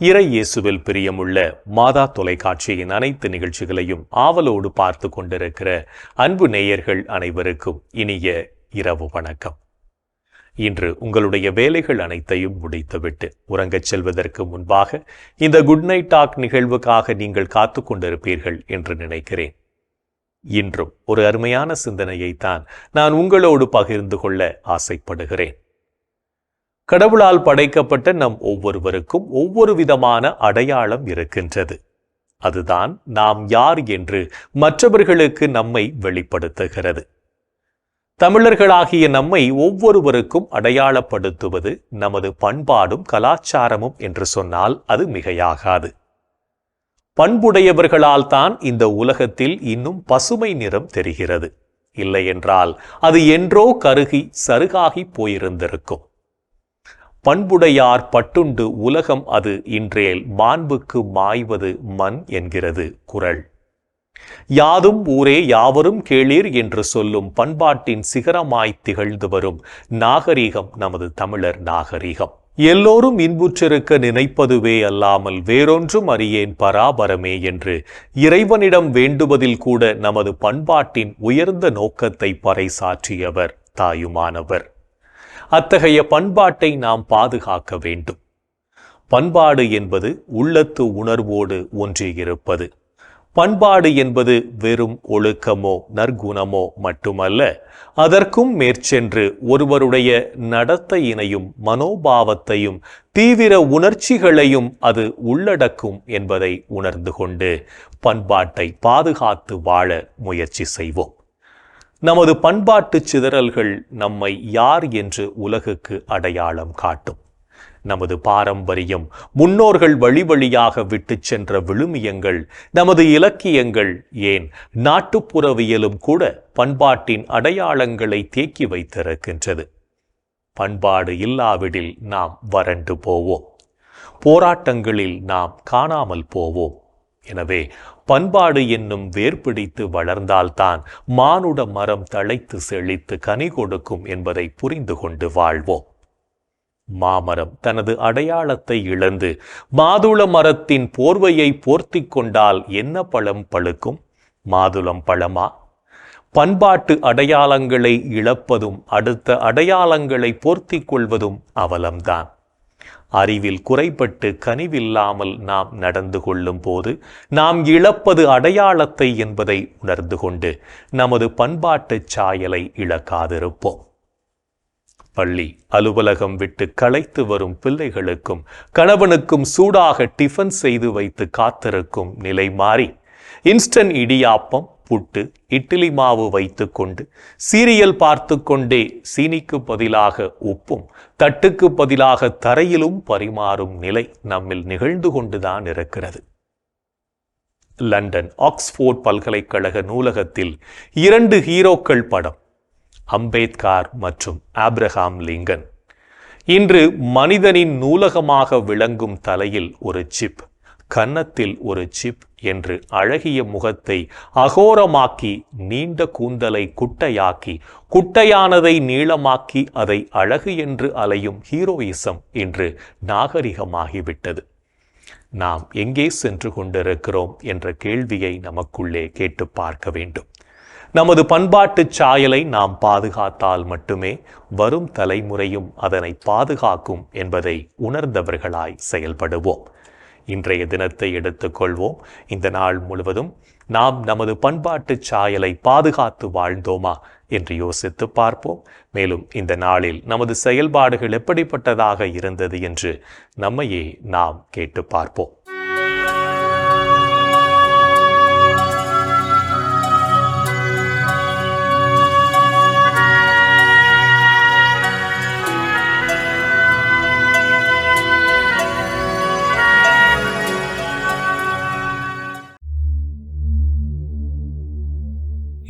இறை இயேசுவில் பிரியமுள்ள மாதா தொலைக்காட்சியின் அனைத்து நிகழ்ச்சிகளையும் ஆவலோடு பார்த்து கொண்டிருக்கிற அன்பு நேயர்கள் அனைவருக்கும் இனிய இரவு வணக்கம். இன்று உங்களுடைய வேலைகள் அனைத்தையும் முடித்துவிட்டு உறங்கச் செல்வதற்கு முன்பாக இந்த குட் நைட் டாக் நிகழ்வுக்காக நீங்கள் காத்து கொண்டிருப்பீர்கள் என்று நினைக்கிறேன். இன்றும் ஒரு அருமையான சிந்தனையைத்தான் நான் உங்களோடு பகிர்ந்து கொள்ள ஆசைப்படுகிறேன். கடவுளால் படைக்கப்பட்ட நம் ஒவ்வொருவருக்கும் ஒவ்வொரு விதமான அடையாளம் இருக்கின்றது. அதுதான் நாம் யார் என்று மற்றவர்களுக்கு நம்மை வெளிப்படுத்துகிறது. தமிழர்களாகிய நம்மை ஒவ்வொருவருக்கும் அடையாளப்படுத்துவது நமது பண்பாடும் கலாச்சாரமும் என்று சொன்னால் அது மிகையாகாது. பண்புடையவர்களால் தான் இந்த உலகத்தில் இன்னும் பசுமை நிறம் தெரிகிறது. இல்லையென்றால் அது என்றோ கருகி சருகாகி போயிருந்திருக்கும். பண்புடையார் பட்டுண்டு உலகம் அது இன்றேல் மாண்புக்கு மாய்வது மண் என்கிறது குறள். யாதும் ஊரே யாவரும் கேளீர் என்று சொல்லும் பண்பாட்டின் சிகரமாய் திகழ்ந்து வரும் நாகரீகம் நமது தமிழர் நாகரீகம். எல்லோரும் இன்புற்றிருக்க நினைப்பதுவே அல்லாமல் வேறொன்றும் அறியேன் பராபரமே என்று இறைவனிடம் வேண்டுவதில் கூட நமது பண்பாட்டின் உயர்ந்த நோக்கத்தை பறைசாற்றியவர் தாயுமானவர். அத்தகைய பண்பாட்டை நாம் பாதுகாக்க வேண்டும். பண்பாடு என்பது உள்ளத்து உணர்வோடு ஒன்றியிருப்பது. பண்பாடு என்பது வெறும் ஒழுக்கமோ நற்குணமோ மட்டுமல்ல, அதற்கும் மேற்சென்று ஒருவருடைய நடத்தையினையும் மனோபாவத்தையும் தீவிர உணர்ச்சிகளையும் அது உள்ளடக்கும் என்பதை உணர்ந்து கொண்டு பண்பாட்டை பாதுகாத்து வாழ முயற்சி செய்வோம். நமது பண்பாட்டு சிதறல்கள் நம்மை யார் என்று உலகுக்கு அடையாளம் காட்டும். நமது பாரம்பரியம், முன்னோர்கள் வழி வழியாக விட்டு சென்ற விழுமியங்கள், நமது இலக்கியங்கள், ஏன் நாட்டுப்புறவியலும் கூட பண்பாட்டின் அடையாளங்களை தேக்கி வைத்திருக்கின்றது. பண்பாடு இல்லாவிடில் நாம் வறண்டு போவோம். போராட்டங்களில் நாம் காணாமல் போவோம். எனவே பண்பாடு என்னும் வேர்பிடித்து வளர்ந்தால்தான் மானுட மரம் தழைத்து செழித்து கனி கொடுக்கும் என்பதை புரிந்து கொண்டு வாழ்வோம். மாமரம் தனது அடையாளத்தை இழந்து மாதுள மரத்தின் போர்வையை போர்த்தி கொண்டால் என்ன பழம் பழுக்கும்? மாதுளம் பழமா? பண்பாட்டு அடையாளங்களை இழப்பதும் அடுத்த அடையாளங்களை போர்த்தி கொள்வதும் அவலம்தான். அறிவில் குறைபட்டு கனிவில்லாமல் நாம் நடந்து கொள்ளும் போது நாம் இழப்பது அடையாளத்தை என்பதை உணர்ந்து கொண்டு நமது பண்பாட்டு சாயலை இழக்காதிருப்போம். பள்ளி அலுவலகம் விட்டு களைத்து வரும் பிள்ளைகளுக்கும் கணவனுக்கும் சூடாக டிஃபன் செய்து வைத்து காத்திருக்கும் நிலை மாறி இன்ஸ்டன்ட் இடியாப்பம், புட்டு, இட்லி மாவு வைத்து கொண்டு சீரியல் பார்த்து கொண்டே சீனிக்கு பதிலாக உப்பும் தட்டுக்கு பதிலாக தரையிலும் பரிமாறும் நிலை நம்மில் நிகழ்ந்து கொண்டுதான் இருக்கிறது. லண்டன் ஆக்ஸ்போர்ட் பல்கலைக்கழக நூலகத்தில் 2 ஹீரோக்கள் படம், அம்பேத்கர் மற்றும் ஆப்ரஹாம் லிங்கன். இன்று மனிதனின் நூலகமாக விளங்கும் தலையில் ஒரு சிப், கன்னத்தில் ஒரு சிப் என்று அழகிய முகத்தை அகோரமாக்கி, நீண்ட கூந்தலை குட்டையாக்கி, குட்டையானதை நீளமாக்கி அதை அழகு என்று அலையும் ஹீரோயிசம் இன்று நாகரிகமாகிவிட்டது. நாம் எங்கே சென்று கொண்டிருக்கிறோம் என்ற கேள்வியை நமக்குள்ளே கேட்டு பார்க்க வேண்டும். நமது பண்பாட்டு சாயலை நாம் பாதுகாத்தால் மட்டுமே வரும் தலைமுறையும் அதனை பாதுகாக்கும் என்பதை உணர்ந்தவர்களாய் செயல்படுவோம். இன்றைய தினத்தை எடுத்துக்கொள்வோம். இந்த நாள் முழுவதும் நாம் நமது பண்பாட்டு சாயலை பாதுகாத்து வாழ்ந்தோமா என்று யோசித்து பார்ப்போம். மேலும் இந்த நாளில் நமது செயல்பாடுகள் எப்படிப்பட்டதாக இருந்தது என்று நம்மையே நாம் கேட்டு பார்ப்போம்.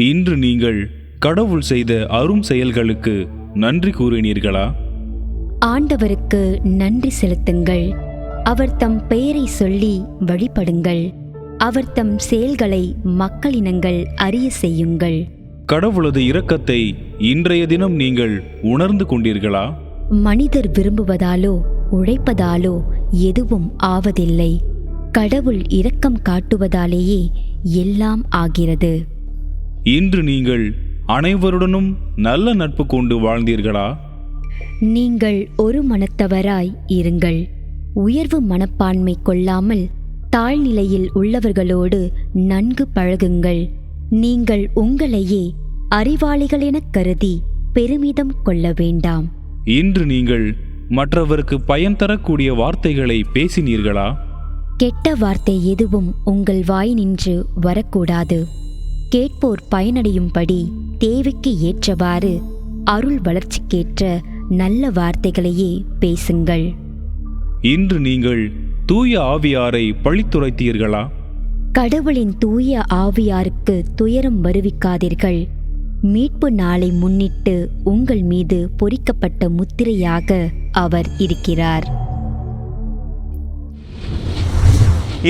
இன்று நீங்கள் கடவுள் செய்த அரும் செயல்களுக்கு நன்றி கூறினீர்களா? ஆண்டவருக்கு நன்றி செலுத்துங்கள். அவர் தம் பெயரை சொல்லி வழிபடுங்கள். அவர் தம் செயல்களை மக்களினங்கள் அறிய செய்யுங்கள். கடவுளது இரக்கத்தை இன்றைய தினம் நீங்கள் உணர்ந்து கொண்டீர்களா? மனிதர் விரும்புவதாலோ உழைப்பதாலோ எதுவும் ஆவதில்லை. கடவுள் இரக்கம் காட்டுவதாலேயே எல்லாம் ஆகிறது. இன்று நீங்கள் அனைவருடனும் நல்ல நட்பு கொண்டு வாழ்ந்தீர்களா? நீங்கள் ஒரு மனத்தவராய் இருங்கள். உயர்வு மனப்பான்மை கொள்ளாமல் தாழ்நிலையில் உள்ளவர்களோடு நன்கு பழகுங்கள். நீங்கள் உங்களையே அறிவாளிகள் எனக் கருதி பெருமிதம் கொள்ள வேண்டாம். இன்று நீங்கள் மற்றவருக்கு பயன் தரக்கூடிய வார்த்தைகளை பேசினீர்களா? கெட்ட வார்த்தை எதுவும் உங்கள் வாய் நின்று வரக்கூடாது. கேட்போர் பயனடையும்படி தேவைக்கு ஏற்றவாறு அருள் வளர்ச்சிக்கேற்ற நல்ல வார்த்தைகளையே பேசுங்கள். இன்று நீங்கள் தூய ஆவியாரை பழித்துரைத்தீர்களா? கடவுளின் தூய ஆவியாருக்கு துயரம் வருவிக்காதீர்கள். மீட்பு நாளை முன்னிட்டு உங்கள் மீது பொறிக்கப்பட்ட முத்திரையாக அவர் இருக்கிறார்.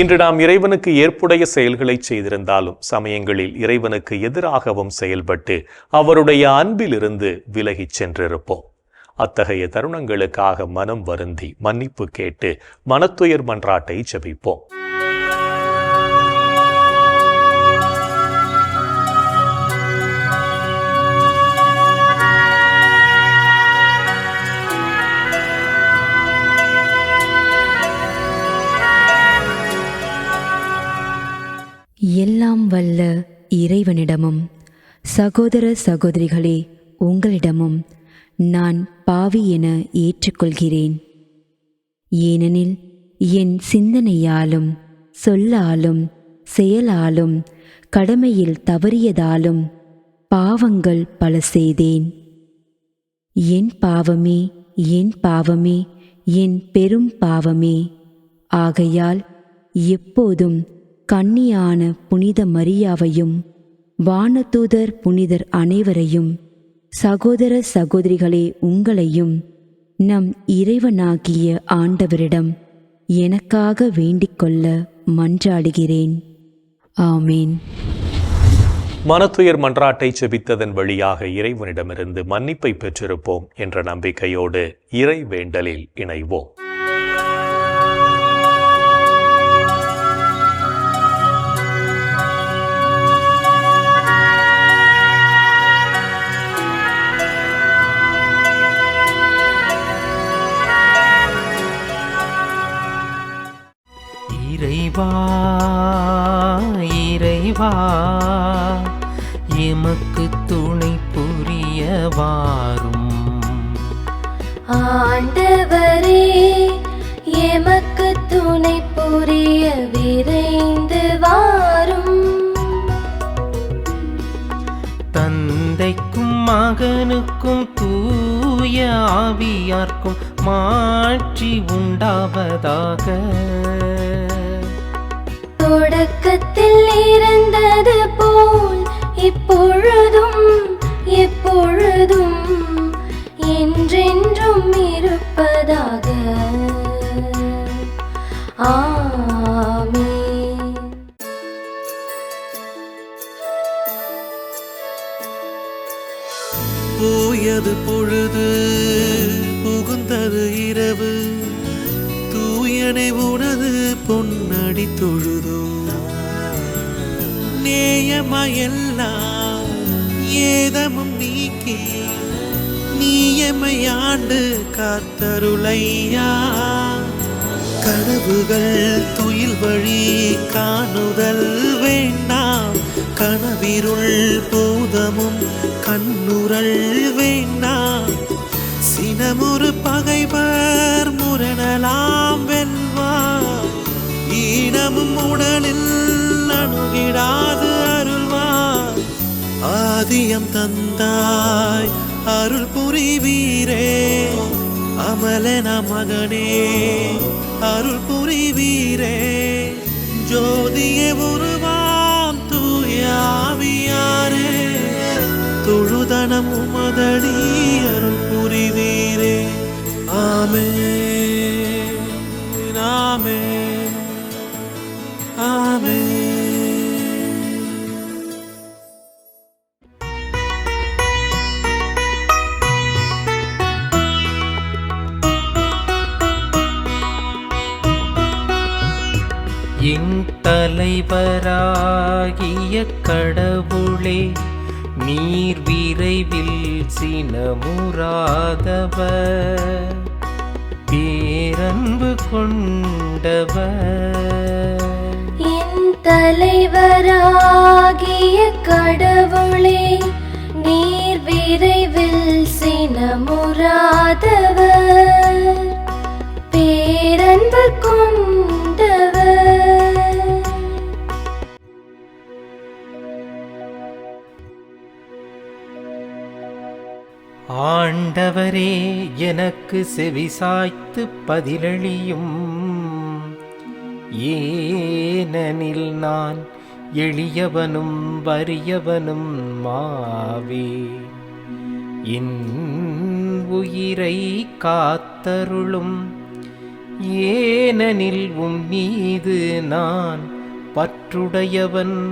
இன்று நாம் இறைவனுக்கு ஏற்புடைய செயல்களை செய்திருந்தாலும் சமயங்களில் இறைவனுக்கு எதிராகவும் செயல்பட்டு அவருடைய அன்பிலிருந்து விலகிச் சென்றிருப்போம். அத்தகைய தருணங்களுக்காக மனம் வருந்தி மன்னிப்பு கேட்டு மனத்துயர் மன்றாட்டை ஜெபிப்போம். எல்லாம் வல்ல இறைவனிடமும் சகோதர சகோதரிகளே உங்களிடமும் நான் பாவி என ஏற்றுக்கொள்கிறேன். ஏனெனில் என் சிந்தனையாலும் சொல்லாலும் செயலாலும் கடமையில் தவறியதாலும் பாவங்கள் பல செய்தேன். என் பாவமே, என் பாவமே, என் பெரும் பாவமே. ஆகையால் எப்போதும் கன்னியான புனித மரியாவையும் வானதூதர் புனிதர் அனைவரையும் சகோதர சகோதரிகளே உங்களையும் நம் இறைவனாகிய ஆண்டவரிடம் எனக்காக வேண்டிக்கொள்ள மன்றாடுகிறேன். ஆமேன். மனத்துயர் மன்றாட்டை ஜெபித்ததன் வழியாக இறைவனிடமிருந்து மன்னிப்பை பெற்றிருப்போம் என்ற நம்பிக்கையோடு இறை வேண்டலில் இணைவோம். இறைவா இறைவா எமக்கு துணை புரிய வாரும். ஆண்டவரே எமக்கு துணை புரிய விரைந்து வாரும். தந்தைக்கும் மகனுக்கும் தூய ஆவியார்க்கும் மாட்சி உண்டாவதாக. தொடக்கத்தில் இருந்தது போல் இப்பொழுதும் எப்பொழுதும் என்றென்றும் இருப்பதாக. ஆமென். போயது பொழுது புகுந்தது இரவு, தூயனை உனது பொன்னடி தொழுதோ. நேயமையெல்லாம் ஏதமும் நீக்கி நீயமையாண்டு காத்தருளையா. கனவுகள் துயில் வழி காணுதல் வேண்டாம், கனவிருள் பூதமும் கண்ணுரல் வேண்டாம். சினமுறு பகைவர் முரணலாம் வெல்வார், ஈனமும் உடலில் அணுகிடாது அருள்வார். ஆதியம் தந்தாய் அருள் புரிவீரே, அமலன மகனே அருள் புரிவீரே. ஜோதியே உருவாம் தூயாவியாரே, தொழுதனம் உமதடி அருள் புரிவீரே. ஆமென் ஆமென் ஆமென். என் தலைவராகிய கடவுளே, நீர் விரைவில் சினமுறாதவர், பேரன்பு கொண்டவர். என் தலைவராகிய கடவுளே, நீர் விரைவில் சினமுறாதவர், பேரன்பு கொண்டவர். ஆண்டவரே, எனக்கு செவிசாய்த்து பதிலளியும், ஏனெனில் நான் எளியவனும் வறியவனும் மாவே. என் உயிரை காத்தருளும், ஏனெனில் உம் மீது நான் பற்றுடையவன்,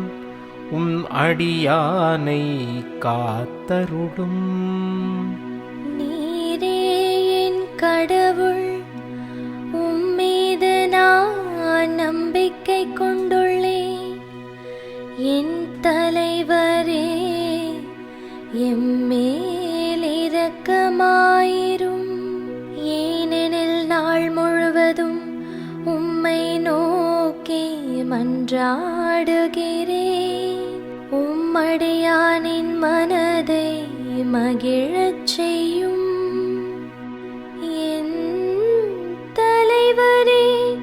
உம் அடியானை காத்தருளும். நீரே என் கடவுள், உம்மீது நான் நம்பிக்கை கொண்டுள்ளேன். என் தலைவரே, எம்மேல் இரக்கமாயிரும். ஏனெனில் நாள் முழுவதும் உம்மை நோக்கி மன்றாடுகிறேன். உம்மடியானின் மனதை மகிழச் செய்யும். என் தலைவரே,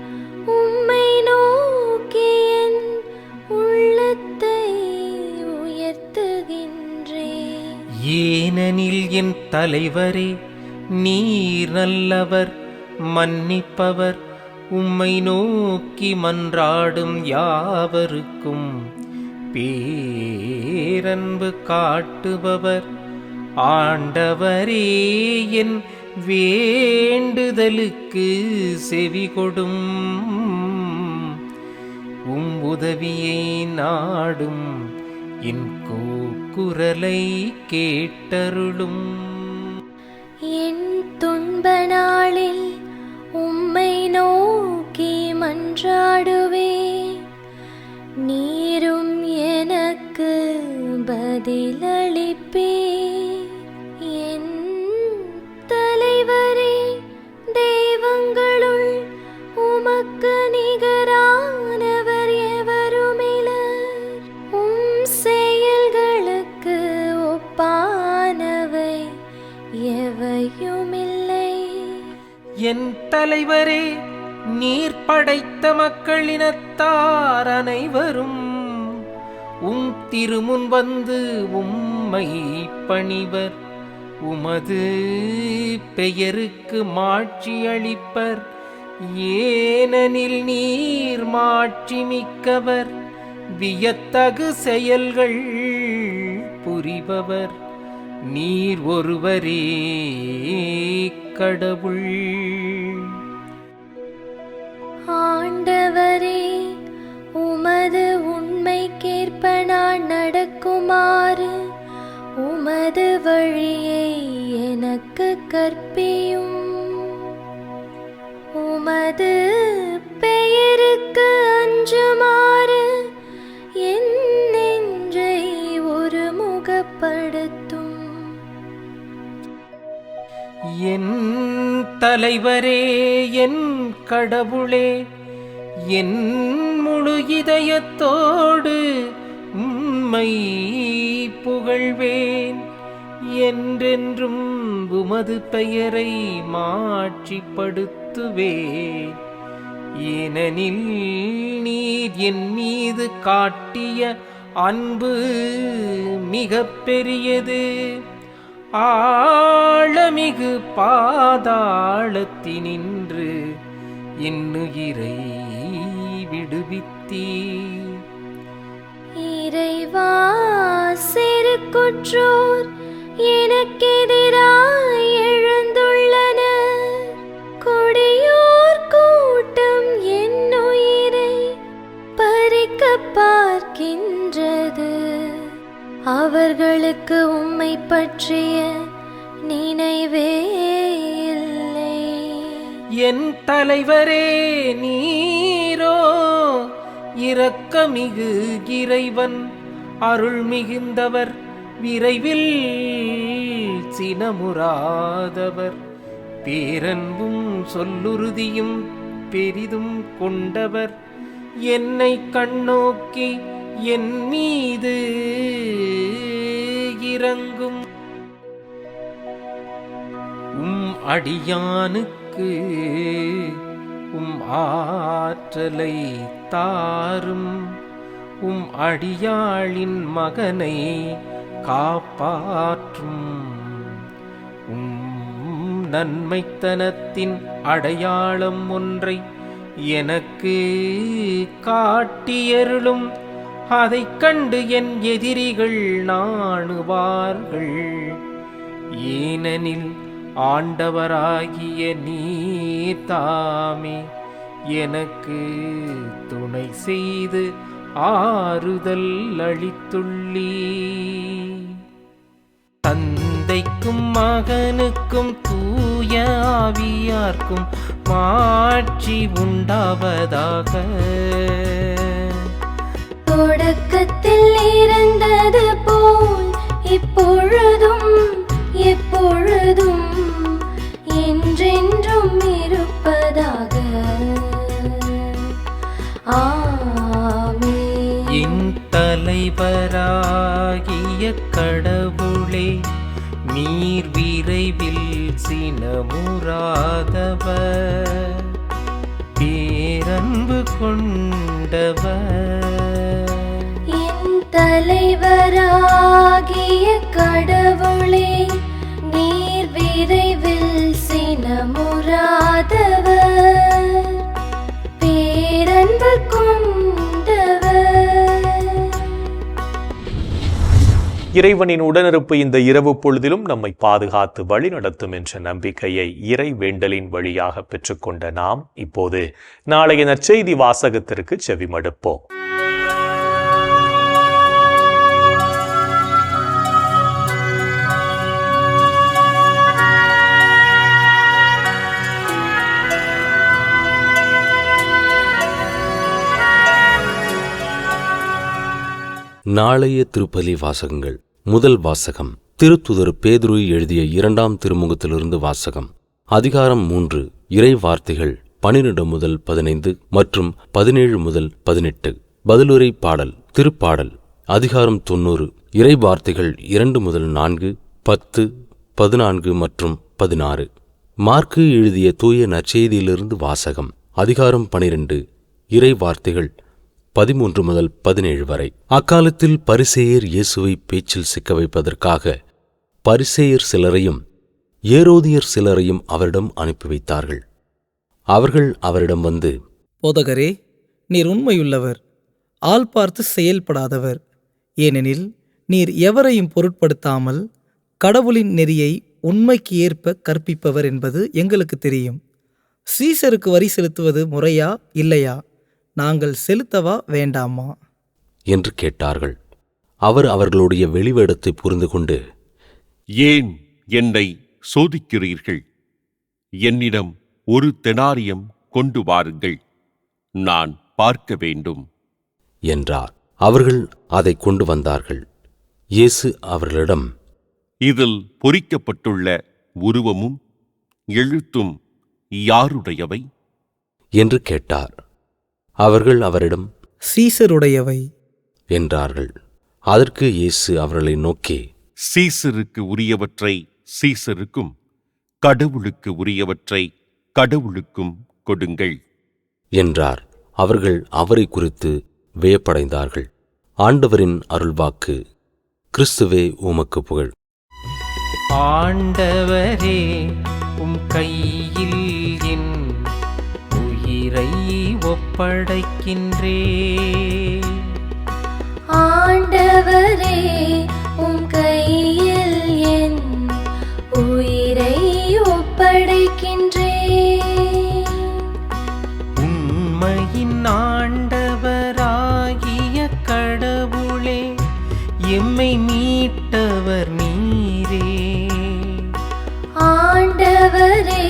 உம்மை நோக்கி என் உள்ளத்தை உயர்த்துகின்றேன். ஏனெனில் என் தலைவரே, நீர் நல்லவர், மன்னிப்பவர், உம்மை நோக்கி மன்றாடும் யாவருக்கும் பேரன்பு காட்டுபவர். ஆண்டவரே, என் வேண்டுதலுக்கு செவிகொடும், உம் உதவியை நாடும் என் கூக்குரலை கேட்டருளும். என் துன்ப நாளில் உம்மை நோக்கி மன்றாடுவேன். நீரும் எனக்கு பதிலளிப்பீர். என் தலைவரே, தெய்வங்களுள் உமக்கு நிகரானவர் எவருமிலர். உம் செயல்களுக்கு ஒப்பானவை எவையுமில்லை. என் தலைவரே, நீர் படைத்த மக்களினத்தார் அனைவரும் உம் திருமுன் வந்து உம்மை பணிவர். உமது பெயருக்கு மாட்சி அளிப்பர். ஏனெனில் நீர் மாட்சி மிக்கவர், வியத்தகு செயல்கள் புரிபவர். நீர் ஒருவரே கடவுள். ஆண்டவரே, உமது உண்மைக்கேற்ப நான் நடக்குமாறு உமது வழியை எனக்கு கற்பியும். உமது பெயருக்கு அஞ்சுமாறு என் நெஞ்சை ஒருமுகப்படுத்தும். என் தலைவரே, என் கடவுளே, என் முழு இதயத்தோடு உம்மை புகழ்வேன். என்றென்றும் உமது பெயரை மாட்சிப்படுத்துவேன். ஏனெனில் நீர் என் மீது காட்டிய அன்பு மிகப் பெரியது. ஆழமிகு பாதாளத்தினின்று என்னுயிரை விடுவித்தீர். இறைவா, சிறு குற்றோர் எனக்கெதிராய் எழுந்துள்ளனர். கொடியோர் கூட்டம் என் உயிரை பறிக்க பார்க்கின்றது. அவர்களுக்கு உம்மை பற்றிய நினைவே இல்லை. என் தலைவரே, நீரோ இரக்கமிகு இறைவன் அருள் மிகுந்தவர், விரைவில் சினமுறாதவர், பேரன்பும் சொல்லுறுதியும் பெரிதும் கொண்டவர், என்னை கண்ணோக்கி என் மீது இறங்கும். அடியானுக்கு ஆற்றலை தாரும், அடியாளின் மகனை காப்பாற்றும். நன்மைத்தனத்தின் அடையாளம் ஒன்றை எனக்கு காட்டியருளும், அதைக் கண்டு என் எதிரிகள் நாணுவார்கள். ஏனெனில் ஆண்டவராகிய நீர் தாமே எனக்கு துணை செய்து ஆறுதல் அளித்துள்ளீ. தந்தைக்கும் மகனுக்கும் தூய ஆவியார்க்கும் மாட்சி உண்டாவதாக. தொடக்கத்தில் இருந்தது போல் இப்பொழுதும் எப்பொழுதும் என்றென்றும் இருப்பதாக. ஆமென். என் தலைவராகிய கடவுளே, நீர் விரைவில் சினமுறாதவர், பேரன்பு கொண்டவர். என் தலைவராகிய கடவுளே, நீர் விரைவில் சினமுறாதவர், பேரன்பு கொண்டவர். இறைவனின் உடனிருப்பு இந்த இரவு பொழுதிலும் நம்மை பாதுகாத்து வழி நடத்தும் என்ற நம்பிக்கையை இறை வேண்டலின் வழியாக பெற்றுக்கொண்ட நாம் இப்போது நாளைய நற்செய்தி வாசகத்திற்கு செவிமடுப்போம். நாளைய திருப்பலி வாசகங்கள். முதல் வாசகம் திருத்துதர் பேதுரு எழுதிய 2ஆம் திருமுகத்திலிருந்து வாசகம். அதிகாரம் 3, இறை வார்த்தைகள் 12 முதல் 15 மற்றும் 17 முதல் 18. பதிலுரை பாடல். திருப்பாடல் அதிகாரம் 90, இறை வார்த்தைகள் 2 முதல் 4, 10, 14 மற்றும் 16. மார்க்கு எழுதிய தூய நற்செய்தியிலிருந்து வாசகம். அதிகாரம் 12, இறை வார்த்தைகள் 13 முதல் 17 வரை. அக்காலத்தில் பரிசேயர் இயேசுவை பேச்சில் சிக்க வைப்பதற்காக பரிசேயர் சிலரையும் ஏரோதியர் சிலரையும் அவரிடம் அனுப்பி வைத்தார்கள். அவர்கள் அவரிடம் வந்து, போதகரே, நீர் உண்மையுள்ளவர், ஆள் பார்த்து செயல்படாதவர். ஏனெனில் நீர் எவரையும் பொருட்படுத்தாமல் கடவுளின் நெறியை உண்மைக்கு ஏற்ப கற்பிப்பவர் என்பது எங்களுக்கு தெரியும். சீசருக்கு வரி செலுத்துவது முறையா இல்லையா? நாங்கள் செலுத்தவா வேண்டாமா என்று கேட்டார்கள். அவர் அவர்களுடைய வெளிவேடத்தை புரிந்து கொண்டு, ஏன் என்னை சோதிக்கிறீர்கள்? என்னிடம் ஒரு தெனாரியம் கொண்டு வாருங்கள், நான் பார்க்க வேண்டும் என்றார். அவர்கள் அதை கொண்டு வந்தார்கள். இயேசு அவர்களிடம், இதில் பொறிக்கப்பட்டுள்ள உருவமும் எழுத்தும் யாருடையவை என்று கேட்டார். அவர்கள் அவரிடம், சீசருடையவை என்றார்கள். அதற்கு இயேசு அவர்களை நோக்கி, சீசருக்கு உரியவற்றை சீசருக்கும் கடவுளுக்கு உரியவற்றை கடவுளுக்கும் கொடுங்கள் என்றார். அவர்கள் அவரை குறித்து வியப்படைந்தார்கள். ஆண்டவரின் அருள்வாக்கு. கிறிஸ்துவே உமக்கு புகழ். ஆண்டவரே, உம் கையில் என் உயிரை ஒப்படைக்கின்றே. ஆண்டவரே, உம் கையில் என் உயிரை ஒப்படைக்கின்றேன். உண்மையின் ஆண்டவராகிய கடவுளே, எம்மை மீட்டவர் நீரே. ஆண்டவரே,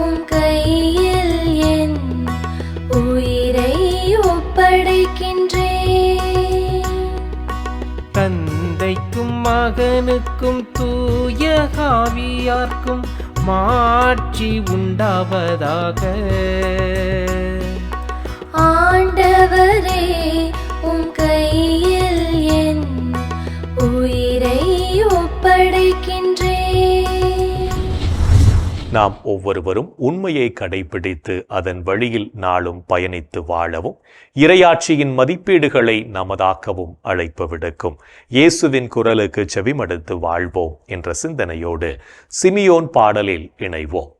உம் கையில் என் உயிரை ஒப்படைக்கின்றேன். தந்தைக்கும் மகனுக்கும் தூய ஆவியார்க்கும் மாட்சி உண்டாவதாக. ஆண்டவரே உம் கையில் என் உயிரை ஒப்படைக்கின்றேன். நாம் ஒவ்வொருவரும் உண்மையை கடைபிடித்து அதன் வழியில் நாளும் பயணித்து வாழவும் இறையாட்சியின் மதிப்பீடுகளை நமதாக்கவும் அழைப்பு விடுக்கும் இயேசுவின் குரலுக்கு செவிமடுத்து வாழ்வோம் என்ற சிந்தனையோடு சிமியோன் பாடலில் இணைவோம்.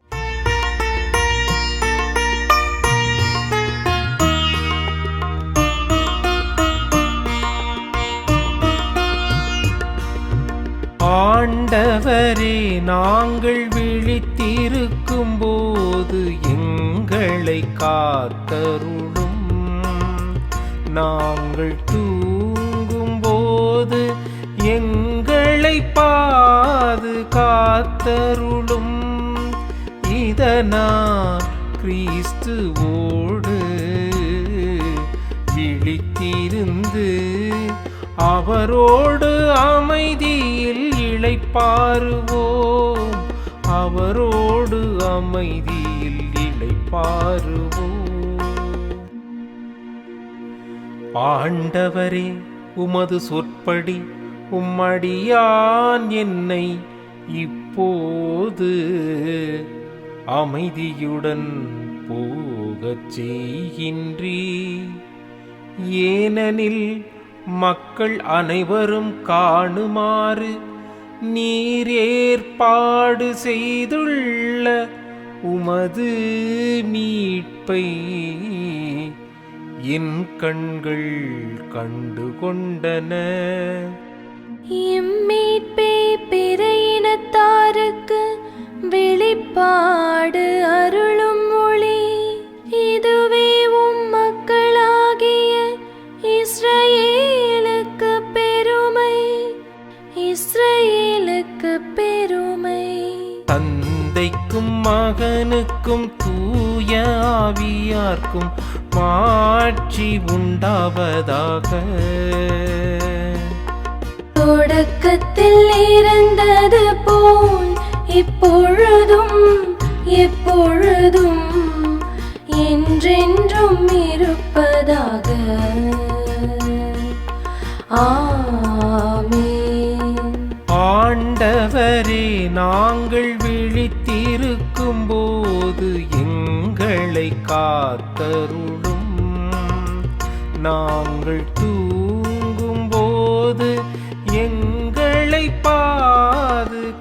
ஆண்டவரே, நாங்கள் விழித்திருக்கும் போது எங்களை காத்தருளும். நாங்கள் தூங்கும் போது எங்களை பாதுகாத்தருளும். இதனால் கிறிஸ்துவோடு விழித்திருந்து அவரோடு அமைதியில் இளைப்பாறுவோம். அவரோடு அமைதியில் இளைப்பாறுவோம். ஆண்டவரே, உமது சொற்படி உம்மடியான் என்னை இப்போது அமைதியுடன் போகச் செய்கின்றீர். ஏனெனில் மக்கள் அனைவரும் காணுமாறு நீர் ஏற்பாடு செய்துள்ள உமது மீட்பை என் கண்கள் கண்டு கொண்டன. இம்மீட்பே பிற இனத்தாருக்கு வெளிப்பாடு அருளும் ஒளி. இதுவே உம் மக்களாகிய இஸ்ரவேலுக்கு பெருமை. இஸ்ரவேலுக்கு பெருமை. தந்தைக்கும் மகனுக்கும் தூய ஆவியார்க்கும் மாட்சி உண்டாவதாக. தொடக்கத்தில் இருந்தது போல் இப்பொழுதும் எப்பொழுதும் என்றென்றும் இருப்பதாக. ஆமென். ஆண்டவரே, நாங்கள் விழித்திருக்கும் போது எங்களை காத்தருளும். நாங்கள் தூங்கும் போது எங்களை பாதுகாத்தருளும்.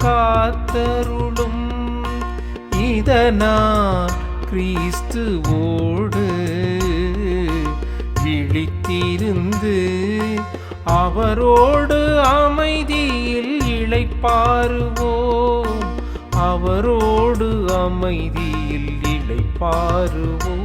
இதனால் கிறிஸ்துவோடு விழித்திருந்து அவரோடு அமைதியில் இளைப்பாறுவோம். அவரோடு அமைதியில் இளைப்பாறுவோம்.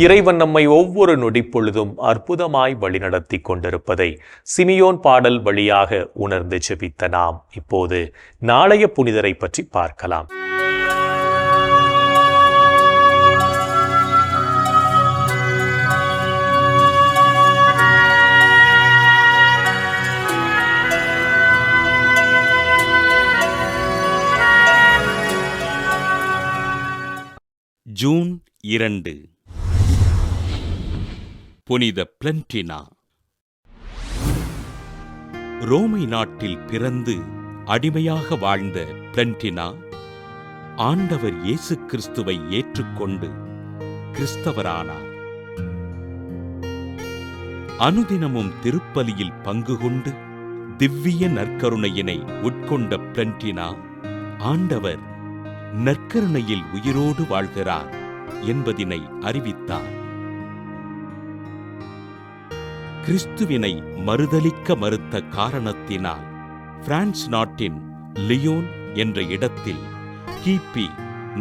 இறைவன் நம்மை ஒவ்வொரு நொடிப்பொழுதும் அற்புதமாய் வழிநடத்தி கொண்டிருப்பதை சிமியோன் பாடல் வழியாக உணர்ந்து ஜெபித்த நாம் இப்போது நாளைய புனிதரை பற்றி பார்க்கலாம். ஜூன் 2. புனித பிளென்டினா. ரோமை நாட்டில் பிறந்து அடிமையாக வாழ்ந்த பிளென்டினா ஆண்டவர் இயேசு கிறிஸ்துவை ஏற்றுக்கொண்டு கிறிஸ்தவரானார். அனுதினமும் திருப்பலியில் பங்கு கொண்டு திவ்ய நற்கருணையினை உட்கொண்ட பிளென்டினா ஆண்டவர் நற்கருணையில் உயிரோடு வாழ்கிறார் என்பதினை அறிவித்தார். கிறிஸ்துவினை மறுதலிக்க மறுத்த காரணத்தினால் பிரான்ஸ் நாட்டின் லியோன் என்ற இடத்தில் கிபி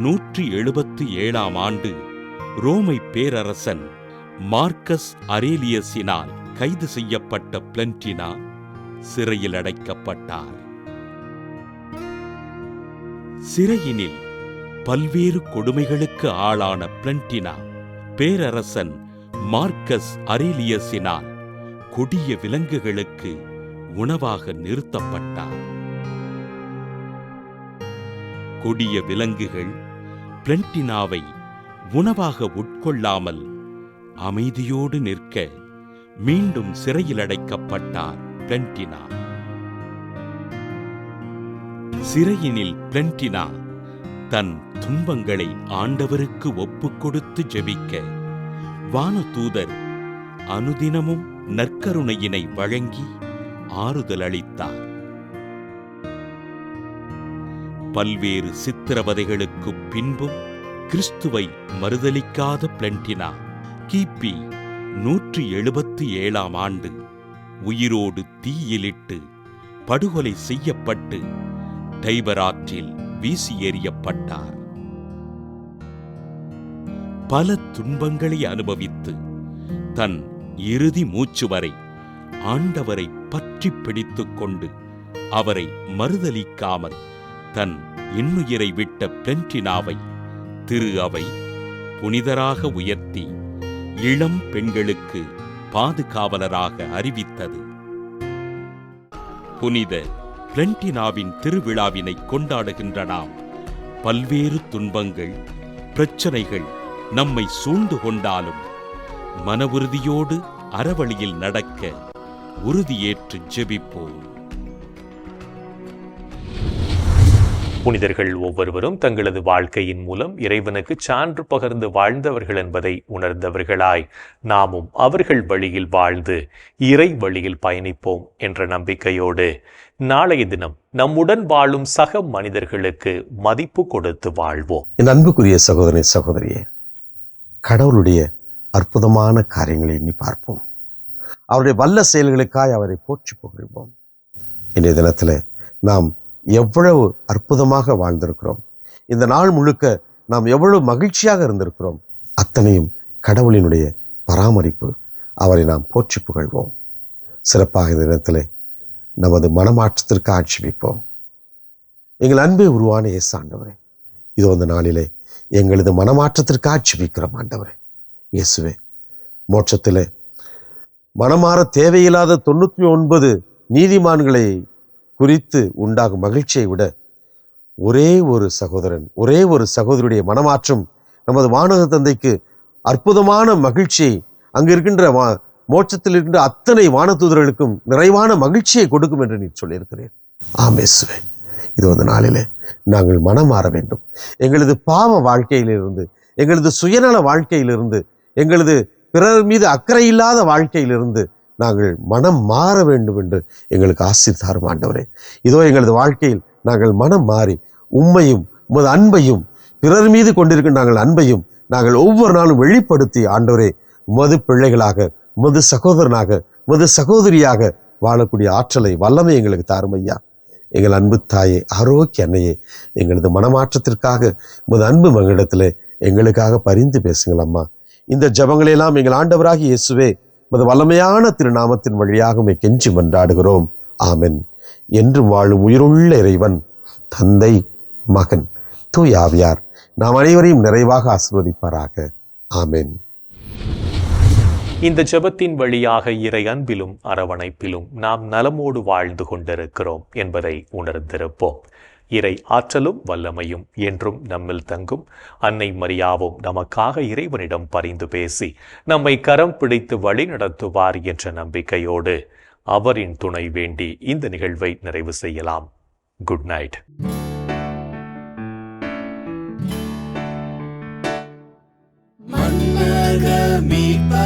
177ஆம் ஆண்டு ரோமை பேரரசன் மார்க்கஸ் அரேலியஸினால் கைது செய்யப்பட்ட பிளென்டினா சிறையில் அடைக்கப்பட்டார். சிறையினில் பல்வேறு கொடுமைகளுக்கு ஆளான பிளென்டினா பேரரசன் மார்க்கஸ் அரேலியஸினால் கொடிய விலங்குகளுக்கு உணவாக நிறுத்தப்பட்டார். கொடிய விலங்குகள் பிளென்டினாவை உணவாக உட்கொள்ளாமல் அமைதியோடு நிற்க மீண்டும் சிறையில் அடைக்கப்பட்டார் பிளென்டினா. சிறையினில் பிளென்டினா தன் துன்பங்களை ஆண்டவருக்கு ஒப்புக் கொடுத்து ஜெபிக்க வானதூதர் அனுதினமும் நற்கருணையினை வழங்கி ஆறுதல் அளித்தார். பல்வேறு சித்திரவதைகளுக்கு பின்பும் கிறிஸ்துவை மறுதலிக்காத பிளென்டினா கிபி 177 ஆண்டு உயிரோடு தீயிலிட்டு படுகொலை செய்யப்பட்டு டைபர் ஆற்றில் வீசி எறியப்பட்டார். பல துன்பங்களை அனுபவித்து தன் இறுதி மூச்சு வரை ஆண்டவரை பற்றி பிடித்துக் கொண்டு அவரை மறுதலிக்காமல் தன் இன்னுயிரை விட்ட பிளென்டினாவை திரு அவை புனிதராக உயர்த்தி இளம் பெண்களுக்கு பாதுகாவலராக அறிவித்தது. புனித பிளென்டினாவின் திருவிழாவினை கொண்டாடுகின்ற நாம் பல்வேறு துன்பங்கள், பிரச்சனைகள் நம்மை சூழ்ந்து கொண்டாலும் மன உறுதியோடு அறவழியில் நடக்க உறுதியேற்று ஜெபிப்போம். புனிதர்கள் ஒவ்வொருவரும் தங்களது வாழ்க்கையின் மூலம் இறைவனுக்கு சான்று பகர்ந்து வாழ்ந்தவர்கள் என்பதை உணர்ந்தவர்களாய் நாமும் அவர்கள் வழியில் வாழ்ந்து இறை வழியில் பயணிப்போம் என்ற நம்பிக்கையோடு நாளைய தினம் நம்முடன் வாழும் சக மனிதர்களுக்கு மதிப்பு கொடுத்து வாழ்வோம். என் அன்புக்குரிய சகோதரனே, சகோதரியே, கடவுளுடைய அற்புதமான காரியங்களை எண்ணி பார்ப்போம். அவருடைய வல்ல செயல்களுக்காய் அவரை போற்றி புகழ்வோம். இன்றைய தினத்தில் நாம் எவ்வளவு அற்புதமாக வாழ்ந்திருக்கிறோம், இந்த நாள் முழுக்க நாம் எவ்வளவு மகிழ்ச்சியாக இருந்திருக்கிறோம், அத்தனையும் கடவுளினுடைய பராமரிப்பு. அவரை நாம் போற்றி புகழ்வோம். சிறப்பாக இந்த தினத்தில் நமது மனமாற்றத்திற்கு ஆட்சேபிப்போம். எங்கள் அன்பே உருவான இயேசு ஆண்டவரே, இதோ இந்த நாளிலே எங்களது மனமாற்றத்திற்கு ஆட்சேபிக்கிறோம். ஆண்டவரே இயேசுவே, மோட்சத்திலே மனமாற தேவையில்லாத 99 நீதிமான்களை குறித்து உண்டாகும் மகிழ்ச்சியை விட ஒரே ஒரு சகோதரன், ஒரே ஒரு சகோதரியுடைய மனமாற்றம் நமது வானக தந்தைக்கு அற்புதமான மகிழ்ச்சியை, அங்கு இருக்கின்ற மோட்சத்தில் இருக்கின்ற அத்தனை வானதூதர்களுக்கும் நிறைவான மகிழ்ச்சியை கொடுக்கும் என்று நீ சொல்லியிருக்கிறேன். ஆமேசுவே, இது ஒரு நாளிலே நாங்கள் மனம் மாற வேண்டும். எங்களது பாவ வாழ்க்கையிலிருந்து, எங்களது சுயநல வாழ்க்கையிலிருந்து, எங்களது பிறர் மீது அக்கறை இல்லாத வாழ்க்கையிலிருந்து நாங்கள் மனம் மாற வேண்டும் என்று எங்களுக்கு ஆசீர்வாதம் ஆண்டவரே. இதோ எங்களது வாழ்க்கையில் நாங்கள் மனம் மாறி உம்மையும் உமது அன்பையும் பிறர் மீது கொண்டிருக்கின்ற நாங்கள் அன்பையும் நாங்கள் ஒவ்வொரு நாளும் வெளிப்படுத்தி ஆண்டவரே உமது பிள்ளைகளாக, உமது சகோதரனாக, உமது சகோதரியாக வாழக்கூடிய ஆற்றலை, வல்லமை எங்களுக்கு தாரும் ஐயா. எங்கள் அன்பு தாயே, ஆரோக்கிய அன்னையே, எங்களது மனமாற்றத்திற்காக உமது அன்பு மகளிடத்தில் எங்களுக்காக பரிந்து பேசுங்கள் அம்மா. இந்த ஜபங்களையெல்லாம் எங்கள் ஆண்டவராகி இயேசுவே உமது வல்லமையான திருநாமத்தின் வழியாக உம்மை கெஞ்சி மன்றாடுகிறோம். ஆமென். என்றும் வாழும் உயிருள்ள இறைவன், தந்தை, மகன், தூய ஆவியார் நாம் அனைவரையும் நிறைவாக ஆசீர்வதிப்பாராக. ஆமென். இந்த ஜெபத்தின் வழியாக இறை அன்பிலும் அரவணைப்பிலும் நாம் நலமோடு வாழ்ந்து கொண்டிருக்கிறோம் என்பதை உணர்ந்திருப்போம். இறை ஆற்றலும் வல்லமையும் என்றும் நம்மில் தங்கும். அன்னை மரியாவும் நமக்காக இறைவனிடம் பரிந்து பேசி நம்மை கரம் பிடித்து வழி நடத்துவார் என்ற நம்பிக்கையோடு அவரின் துணை வேண்டி இந்த நிகழ்வை நிறைவு செய்யலாம். Good night. மன்னக மீட்ப